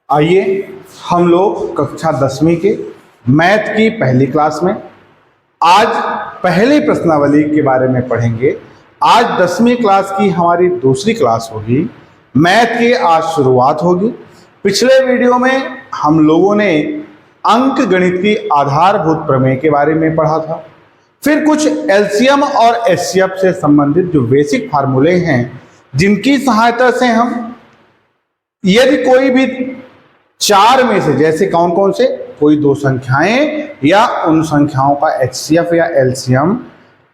आइए हम लोग कक्षा 10वीं के मैथ की पहली क्लास में आज पहली प्रश्नावली के बारे में पढ़ेंगे। आज 10वीं क्लास की हमारी दूसरी क्लास होगी। मैथ की आज शुरुआत होगी। पिछले वीडियो में हम लोगों ने अंक गणित की आधारभूत प्रमेय के बारे में पढ़ा था। फिर कुछ एलसीएम और एचसीएफ से संबंधित जो बेसिक फार्मूले हैं, जिनकी सहायता से हम यदि कोई भी चार में से, जैसे कौन कौन से, कोई दो संख्याएं या उन संख्याओं का एचसीएफ या एलसीएम,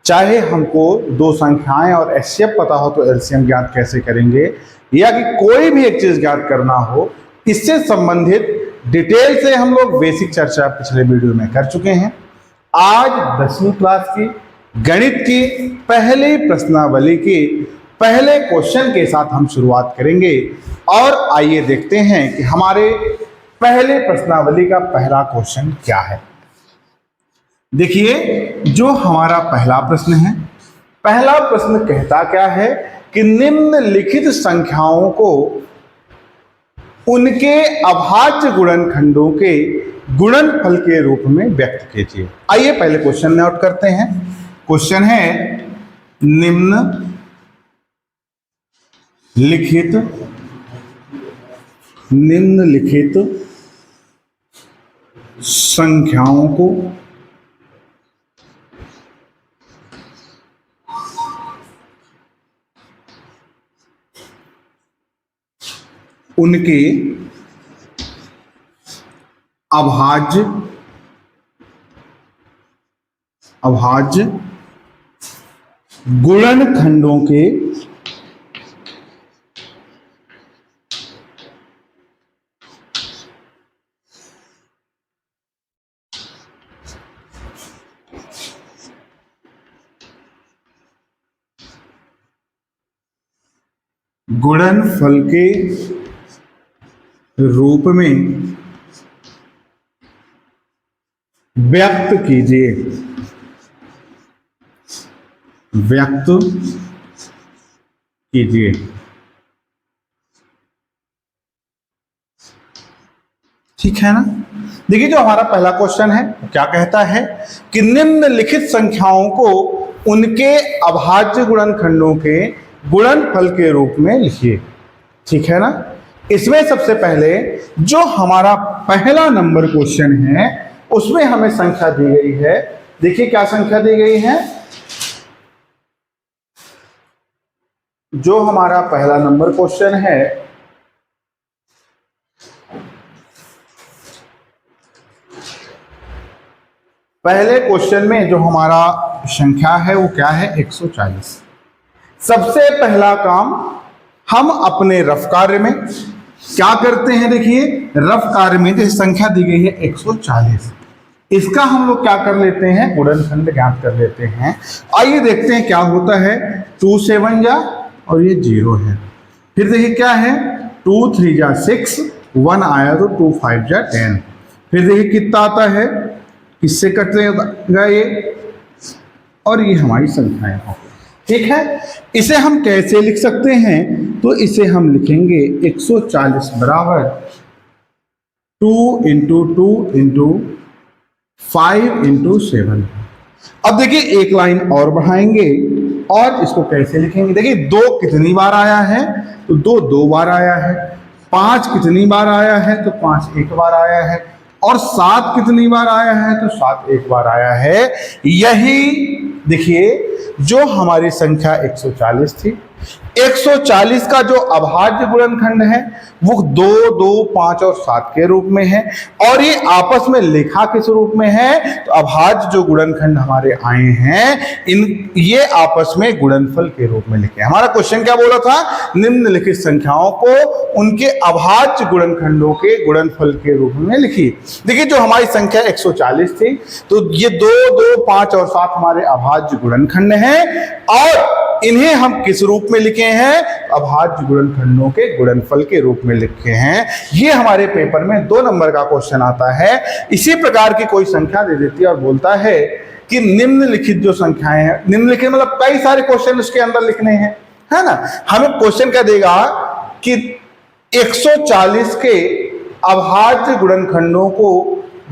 चाहे हमको दो संख्याएं और एचसीएफ पता हो तो एलसीएम ज्ञात कैसे करेंगे, या कि कोई भी एक चीज ज्ञात करना हो, इससे संबंधित डिटेल से हम लोग बेसिक चर्चा पिछले वीडियो में कर चुके हैं। आज 10वीं क्लास की गणित की पहली प्रश्नावली के पहले क्वेश्चन के साथ हम शुरुआत करेंगे और आइए देखते हैं कि हमारे पहले प्रश्नावली का पहला क्वेश्चन क्या है। देखिए, जो हमारा पहला प्रश्न है, पहला प्रश्न कहता क्या है कि निम्नलिखित संख्याओं को उनके अभाज्य गुणनखंडों के गुणनफल के रूप में व्यक्त कीजिए। आइए पहले क्वेश्चन नोट करते हैं। क्वेश्चन है निम्नलिखित संख्याओं को उनके अभाज्य गुणनखंडों के गुणनफल के रूप में व्यक्त कीजिए। ठीक है ना। देखिए, जो हमारा पहला क्वेश्चन है क्या कहता है कि निम्नलिखित संख्याओं को उनके अभाज्य गुणनखंडों के गुणनफल के रूप में लिखिए। ठीक है ना। इसमें सबसे पहले जो हमारा पहला नंबर क्वेश्चन है उसमें हमें संख्या दी गई है। देखिए क्या संख्या दी गई है। जो हमारा पहला नंबर क्वेश्चन है, पहले क्वेश्चन में जो हमारा संख्या है वो क्या है, 140। सबसे पहला काम हम अपने रफ कार्य में क्या करते हैं। देखिए, रफ कार्य में जैसे संख्या दी गई है 140, इसका हम लोग क्या कर लेते हैं, गुणनखंड ज्ञात कर लेते हैं। आइए देखते हैं क्या होता है। 2 7 जा और ये 0 है। फिर देखिए क्या है, 2 3 जा 6, 1 आया तो 2 5 जा 10। फिर देखिए कितना आता है, किससे कटेगा ये, और ये हमारी संख्याएं हो। ठीक है। इसे हम कैसे लिख सकते हैं, तो इसे हम लिखेंगे 140 बराबर 2 × 2 × 5 × 7। अब देखिए एक लाइन और बढ़ाएंगे और इसको कैसे लिखेंगे। देखिए 2 कितनी बार आया है, तो 2 2 बार आया है। 5 कितनी बार आया है, तो 5 एक बार आया है। और 7 कितनी बार आया है, तो 7 एक बार आया है। यही देखिए जो हमारी संख्या 140 थी, 140 का जो अभाज्य गुणनखंड है वो 2 2 5 और 7 के रूप में है। और ये आपस में लिखा किस रूप में है, तो अभाज्य जो गुणनखंड हमारे आए हैं ये आपस में गुणनफल के रूप में लिखे। हमारा क्वेश्चन क्या बोला था, निम्नलिखित संख्याओं को उनके अभाज्य गुणनखंडों के गुणनफल के रूप में लिखी। देखिए जो हमारी संख्या 140 थी, तो ये 2 2 5 और 7 हमारे अभाज्य गुणनखंड हैं और इन्हें हम किस रूप में लिखे हैं, अभाज्य गुणनखंडों के गुणनफल के रूप में लिखे हैं। ये हमारे पेपर में 2 नंबर का क्वेश्चन आता है। इसी प्रकार की कोई संख्या दे देती है और बोलता है कि निम्नलिखित जो संख्याएं हैं, निम्नलिखित मतलब कई सारे क्वेश्चन उसके अंदर लिखने हैं, है ना। हमें क्वेश्चन क्या देगा कि 140 के अभाज्य गुणनखंडों को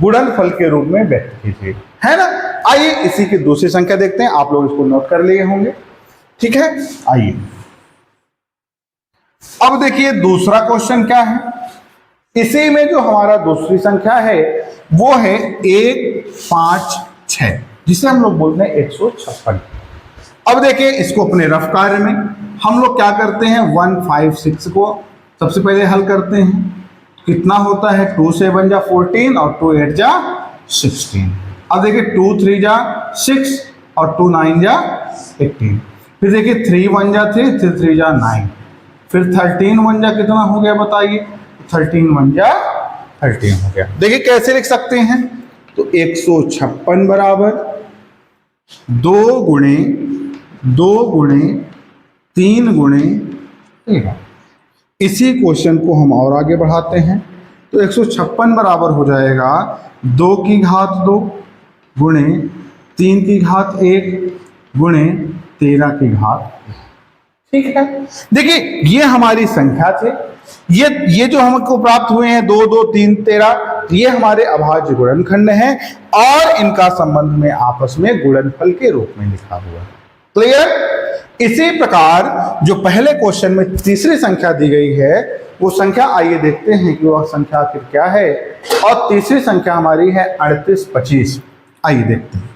गुणनफल के रूप में व्यक्त कीजिए, है ना। आइए इसी की दूसरी संख्या देखते हैं, आप लोग इसको नोट कर लिए होंगे, ठीक है। आइए अब देखिए दूसरा क्वेश्चन क्या है। इसी में जो हमारा दूसरी संख्या है वो है 156, जिसे हम लोग बोलते हैं 156। अब देखिए इसको अपने रफ कार्य में हम लोग क्या करते हैं, 156 को सबसे पहले हल करते हैं। कितना होता है, 2 7 जा 14 और 2 8 जा 16। अब देखिए 2 3 जा 6 और 2 9 जा 18। फिर देखिए 3 1 जा 3, 3 3 जा 9। फिर 13 1 जा कितना हो गया बताइए, 13 1 जा 13 हो गया। देखिए कैसे लिख सकते हैं, तो 156 बराबर 2 गुणे 2 गुणे 3 गुणे 13। इसी क्वेश्चन को हम और आगे बढ़ाते हैं, तो 156 बराबर हो जाएगा 2 की घात 2 गुणे 3 की घात 1 गुणे 13 की घात। ठीक है, देखिए ये हमारी संख्या थे, ये जो हमको प्राप्त हुए हैं 2 2 3 13, ये हमारे अभाज्य गुणनखंड हैं और इनका संबंध में आपस में गुणनफल के रूप में लिखा हुआ है। क्लियर। इसी प्रकार जो पहले क्वेश्चन में तीसरी संख्या दी गई है, वो संख्या आइए देखते हैं कि वह संख्या आखिर क्या है। और तीसरी संख्या हमारी है 38 25। आइए देखते हैं।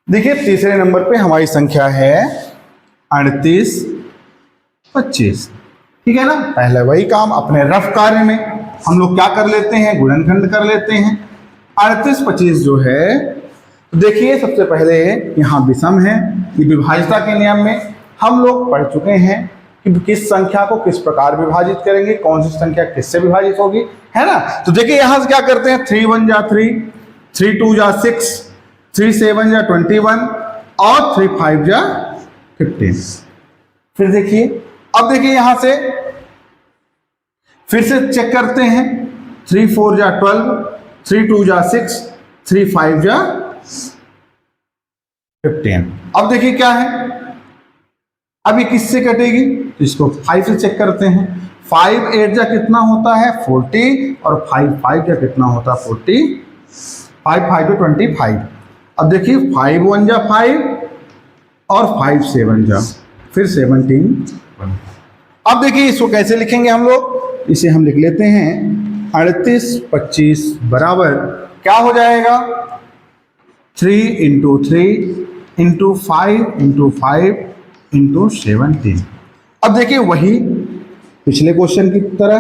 देखिए तीसरे नंबर पे हमारी संख्या है 38 25, ठीक है ना। पहले वही काम अपने रफ कार्य में हम लोग क्या कर लेते हैं, गुणनखंड कर लेते हैं। 38 25 जो है, तो देखिए सबसे पहले यहाँ विषम है, कि विभाज्यता के नियम में हम लोग पढ़ चुके हैं कि किस संख्या को किस प्रकार विभाजित करेंगे, कौन सी संख्या किससे विभाजित होगी, है ना। तो देखिए यहां से क्या करते हैं, 3 1 जा 3, 3 2 जा 6, 3 7 जा 21 और 3 5 जा 15। फिर देखिए, अब देखिए यहां से फिर से चेक करते हैं, 3 4 जा 12, 3 2 जा 6, 3 5 जा 15। अब देखिए क्या है, अभी किससे कटेगी, तो इसको 5 से चेक करते हैं। 5 8 जा कितना होता है 40 और 5 5 जा कितना होता है 40, 5 5 to 25। अब देखिए 5 1 जा 5 और 5 7 जा फिर 17। अब देखिए इसको कैसे लिखेंगे हम लोग, इसे हम लिख लेते हैं 38 25 बराबर क्या हो जाएगा, 3 × 3 × 5 × 5 × 17। अब देखिए वही पिछले क्वेश्चन की तरह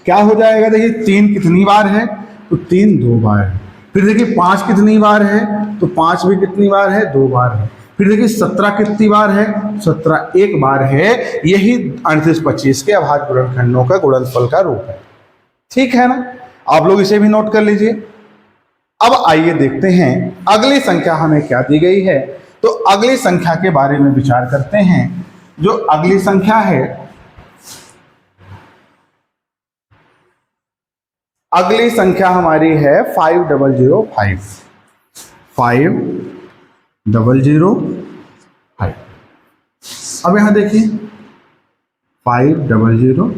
क्या हो जाएगा, देखिए 3 कितनी बार है, तो 3 2 बार है। फिर देखिए 5 कितनी बार है, तो 5 भी कितनी बार है, 2 बार है। फिर देखिए 17 कितनी बार है, 17 1 बार है। यही 38 25 के अभाज्य गुणनखंडों का गुणनफल का रूप है, ठीक है ना। आप लोग इसे भी नोट कर लीजिए। अब आइए देखते हैं अगली संख्या हमें क्या दी गई है। तो अगली संख्या के बारे में विचार करते हैं। जो अगली संख्या है, अगली संख्या हमारी है 5005। 5005। अब यहां देखिए 500।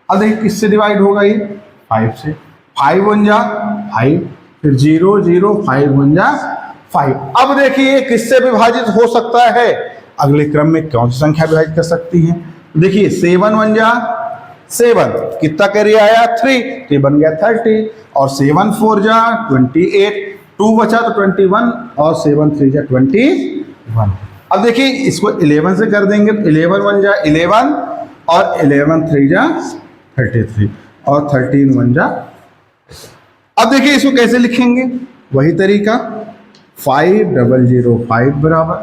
अब देखिए किससे डिवाइड होगा, ये 5 से। 5 1 जा 5, फिर 0 0 5 1 जा 5। अब देखिए किससे विभाजित हो सकता है, अगले क्रम में कौन सी संख्या विभाजित कर सकती है। देखिए 7 1 जा 7, कितना कैरी आया 3, तो बन गया 30। और 7 4 जा 28, 2 बचा तो 21 और 7 3 जा 21। अब देखिए इसको 11 से कर देंगे, तो 11 1 जा 11 और 11 3 जा 33 और 13 1 जा। अब देखिए इसको कैसे लिखेंगे, वही तरीका 5005 बराबर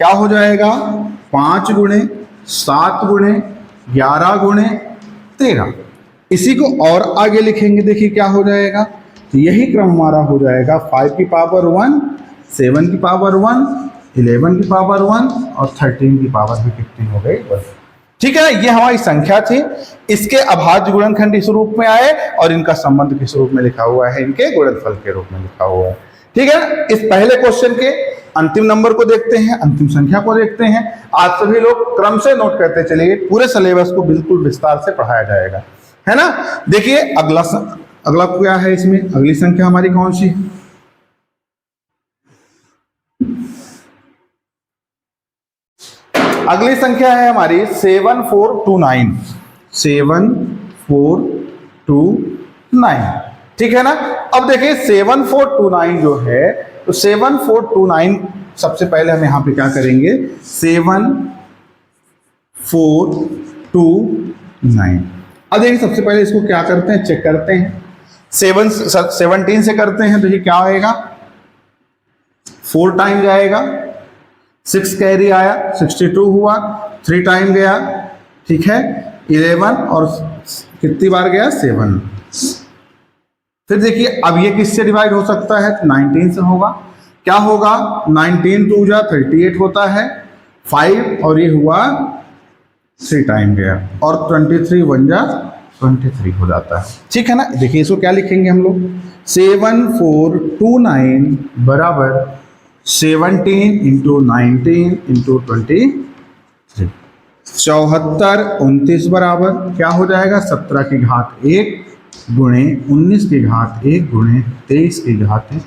क्या हो जाएगा, 5 गुणे 7 गुणे 11 गुणे 13। इसी को और आगे लिखेंगे, देखिए क्या हो जाएगा, तो यही क्रम हमारा हो जाएगा 5 की पावर 1, 7 की पावर 1, 11 की पावर 1 और 13 की पावर भी कितनी हो गई 1। ठीक है, ये हमारी संख्या थी। इसके अभाज्य गुणनखंड इस रूप में आए और इनका संबंध किस रूप में लिखा हुआ है, इनके गुणनफल के रूप में लिखा हुआ है। ठीक है, इस पहले क्वेश्चन के अंतिम नंबर को देखते हैं, अंतिम संख्या को देखते हैं। आज सभी लोग क्रम से नोट करते चलिए, पूरे सिलेबस को बिल्कुल विस्तार से पढ़ाया जाएगा, है ना। देखिए अगला क्या है, इसमें अगली संख्या हमारी कौन सी है? अगली संख्या है हमारी 7429, 7429, ठीक है ना। अब देखिए 7429 जो है, तो 7429 सबसे पहले हम यहां पे क्या करेंगे, 7429। अब देखिए सबसे पहले इसको क्या करते हैं, चेक करते हैं। 17 से करते हैं, तो ये क्या आएगा, 4 टाइम जाएगा, 6 कैरी आया, 62 हुआ, 3 टाइम गया, ठीक है, 11 और कितनी बार गया, 7। फिर देखिए अब ये किससे डिवाइड हो सकता है, 19 से होगा। क्या होगा, 19 2 जा 38 होता है, 5 और ये हुआ 3 टाइम गया, और 23 1 जा 23 हो जाता है, ठीक है ना। देखिए इसको क्या लिखेंगे हम लोग, 7429 बराबर 17 इंटू 19 इंटू 23, 74 29 बराबर क्या हो जाएगा, 17 की घात 1 गुणे 19 की घात 1 गुणे 23 की घात 1,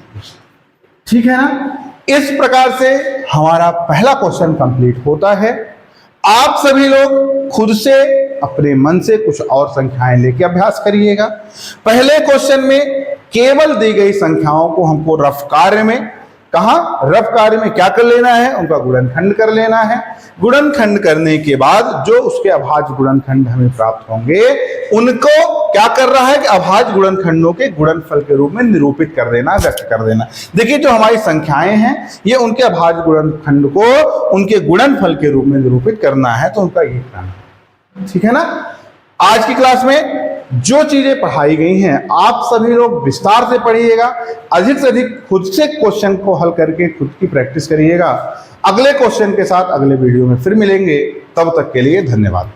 ठीक है ना। इस प्रकार से हमारा पहला क्वेश्चन कंप्लीट होता है। आप सभी लोग खुद से अपने मन से कुछ और संख्याएं लेके अभ्यास करिएगा। पहले क्वेश्चन में केवल दी गई संख्याओं को हमको रफ कार्य में, कहा रफ कार्य में क्या कर लेना है, उनका गुणनखंड कर लेना है। गुणनखंड करने के बाद जो उसके अभाज्य गुणनखंड हमें प्राप्त होंगे, उनको क्या कर रहा है कि अभाज्य गुणनखंडों के गुणनफल के रूप में निरूपित कर देना, व्यक्त कर देना। देखिए जो हमारी संख्याएं हैं, ये उनके अभाज्य गुणनखंड को उनके गुणनफल के रूप में निरूपित करना है, तो उनका ये करना, ठीक है ना। आज की क्लास में जो चीजें पढ़ाई गई हैं, आप सभी लोग विस्तार से पढ़िएगा, अधिक से अधिक खुद से क्वेश्चन को हल करके खुद की प्रैक्टिस करिएगा। अगले क्वेश्चन के साथ अगले वीडियो में फिर मिलेंगे, तब तक के लिए धन्यवाद।